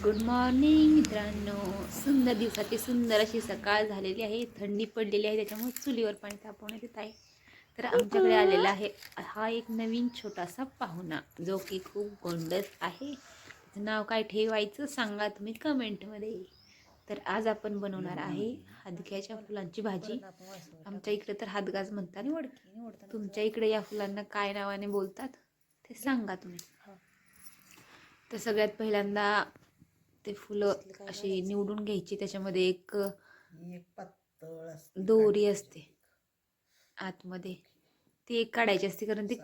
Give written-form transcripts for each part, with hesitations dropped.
Good morning मित्रांनो. सुंदर दिवसाची सुंदर अशी सकाळ झालेली आहे. थंडी पडलेली आहे, त्याच्यामुळे चुलीवर पाणी तापवण्यात येत आहे. तर आमच्याकडे आलेला आहे हा एक नवीन छोटासा पाहुणा, जो की खूप गोंडस आहे. त्याचं नाव काय ठेवायचं सांगा तुम्ही कमेंटमध्ये. तर आज आपण बनवणार आहे हादग्याच्या फुलांची भाजी. आमच्या इकडे तर हादगाज म्हणतात. तुमच्या इकडे या फुलांना काय नावाने बोलतात ते सांगा तुम्ही. तर सगळ्यात पहिल्यांदा ते फुलं अशी निवडून घ्यायची. त्याच्यामध्ये एक दोरी असते आतमध्ये, ती एक काढायची असते, कारण ती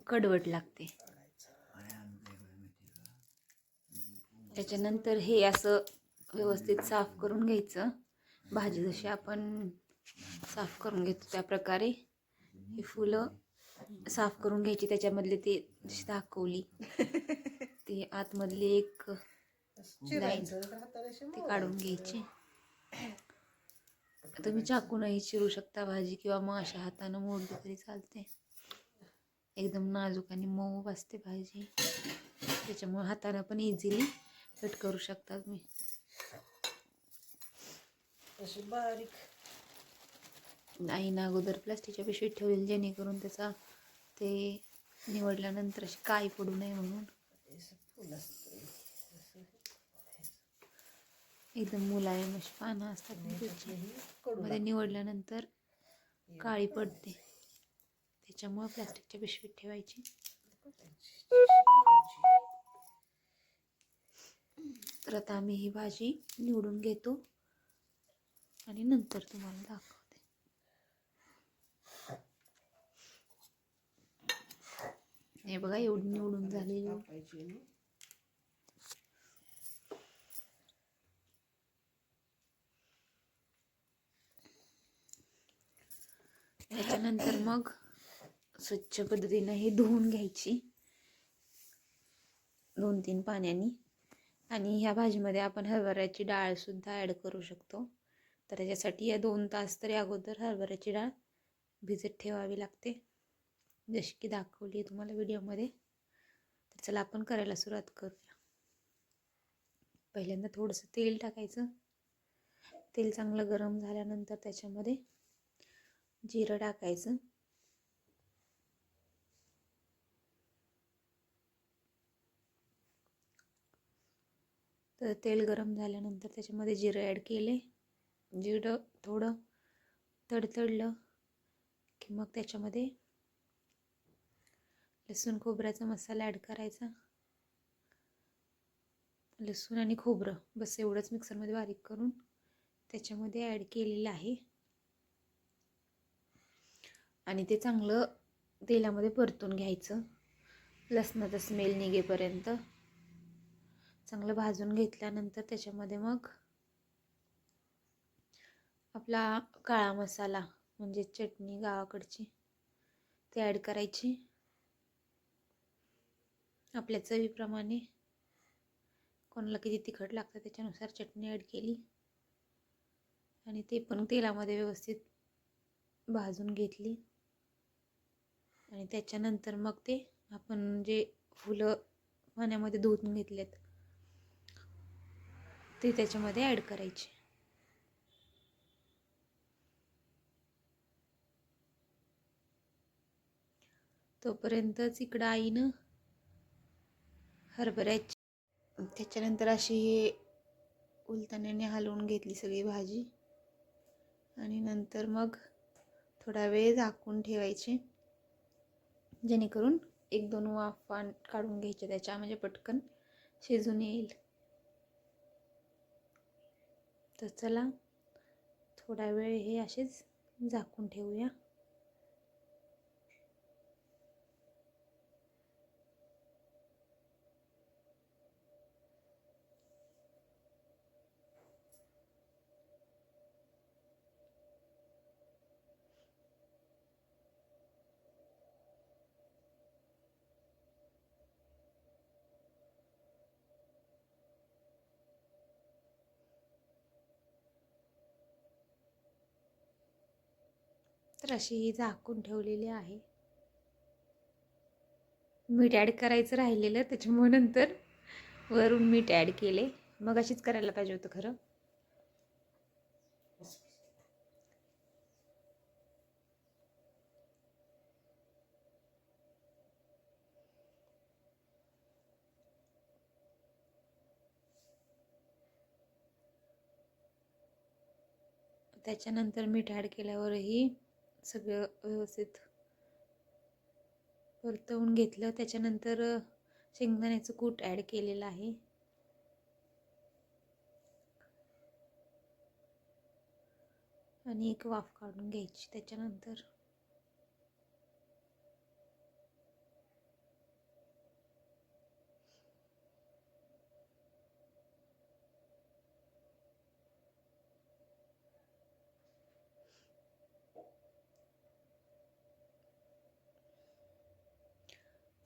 कडवट लागते. त्याच्यानंतर हे असं व्यवस्थित साफ करून घ्यायचं. भाजी जशी आपण साफ करून घेतो त्या प्रकारे ही फुलं साफ करून घ्यायची. त्याच्यामधले ते जशी दाखवली ती आतमधली एक लाईन ती काढून घ्यायची. तुम्ही चाकूनही चिरू शकता भाजी, किंवा मग अशा हातानं मोडली तरी चालते. एकदम नाजूक आणि मऊ असते भाजी, त्याच्यामुळे हातानं पण इझिली कट करू शकता तुम्ही. अशी बारीक आईनं अगोदर प्लास्टिकच्या पिशवीत ठेवलेली, जेणेकरून त्याचा ते निवडल्यानंतर अशी काळी पडू नये म्हणून. एकदम मुलायम अशी पानं असतात त्याची, मध्ये निवडल्यानंतर काळी पडते, त्याच्यामुळे प्लास्टिकच्या पिशवीत ठेवायची. तर आता आम्ही ही भाजी निवडून घेतो आणि नंतर तुम्हाला दाखवते. हे बघा, एवढी निवडून झालेली. त्याच्यानंतर मग स्वच्छ पद्धतीनं हे धुवून घ्यायची 2-3 पाण्याने. आणि ह्या भाजीमध्ये आपण हरभऱ्याची डाळ सुद्धा ॲड करू शकतो. तर त्याच्यासाठी या 2 तास तरी अगोदर हरभऱ्याची डाळ भिजत ठेवावी लागते, जशी की दाखवली आहे तुम्हाला व्हिडिओमध्ये. तर चला आपण करायला सुरुवात करूया. पहिल्यांदा थोडंसं तेल टाकायचं. तेल चांगलं गरम झाल्यानंतर त्याच्यामध्ये जिरं टाकायचं. तर तेल गरम झाल्यानंतर त्याच्यामध्ये जिरं ॲड केले. जिरं थोडं तडतडलं की मग त्याच्यामध्ये लसूण खोबऱ्याचा मसाला ॲड करायचा. लसूण आणि खोबरं बस एवढंच मिक्सरमध्ये बारीक करून त्याच्यामध्ये ॲड केलेलं आहे. आणि ते चांगलं तेलामध्ये परतून घ्यायचं, लसणाचा स्मेल निघेपर्यंत. चांगलं भाजून घेतल्यानंतर त्याच्यामध्ये मग आपला काळा मसाला, म्हणजे चटणी गावाकडची, ते ॲड करायची. आपल्या चवीप्रमाणे, कोणाला किती तिखट लागतं त्याच्यानुसार चटणी ॲड केली. आणि ते पण तेलामध्ये व्यवस्थित भाजून घेतली. आणि त्याच्यानंतर मग ते आपण जे फुलं पाण्यामध्ये धुवून घेतलेत ते त्याच्यामध्ये ॲड करायचे. तोपर्यंतच इकडं आईनं हरभऱ्याची, त्याच्यानंतर अशी हे उलताण्याने हलवून घेतली सगळी भाजी. आणि नंतर मग थोडा वेळ झाकून ठेवायचे, जेणेकरून 1-2 वाफा काढून घ्यायच्या त्याच्या, म्हणजे पटकन शिजून येईल. तर चला थोडा वेळ हे असेच झाकून ठेवूया. तर अशी झाकून ठेवलेली आहे. मीठ ॲड करायचं राहिलेलं, त्याच्यामुळे नंतर वरून मीठ ॲड केले. मग अशीच करायला पाहिजे होतं खरं. त्याच्यानंतर मीठ ॲड केल्यावरही सगळं व्यवस्थित परतवून घेतलं. त्याच्यानंतर शेंगदाण्याचं कूट ॲड केलेलं आहे. आणि एक वाफ काढून घ्यायची त्याच्यानंतर.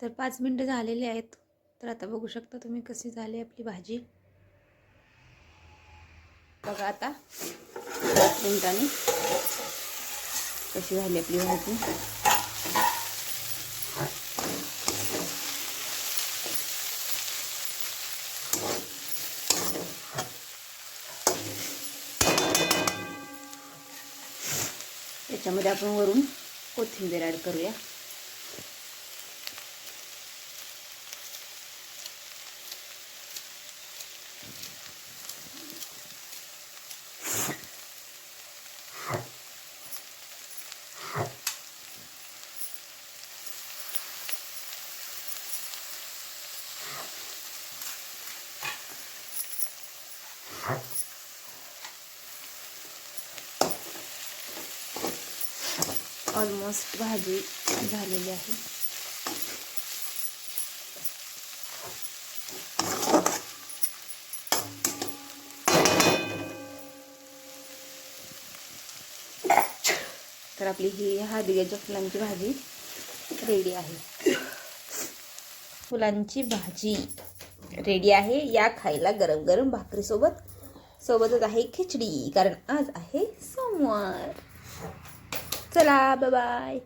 तर 5 मिनटं झालेली आहेत. तर आता बघू शकता तुम्ही कशी झाली आपली भाजी. बघा आता 5 मिनिटांनी कशी झाली आपली भाजी. त्याच्यामध्ये आपण वरून कोथिंबीर ॲड करूया. ऑलमोस्ट भाजी झालेली आहे. तर आपली ही हादग्याच्या फुलांची भाजी रेडी आहे. फुलांची भाजी रेडी आहे. या खायला गरम गरम भाकरीसोबत. सोबतच आहे खिचडी, कारण आज आहे सोमवार. चला बाय बाय.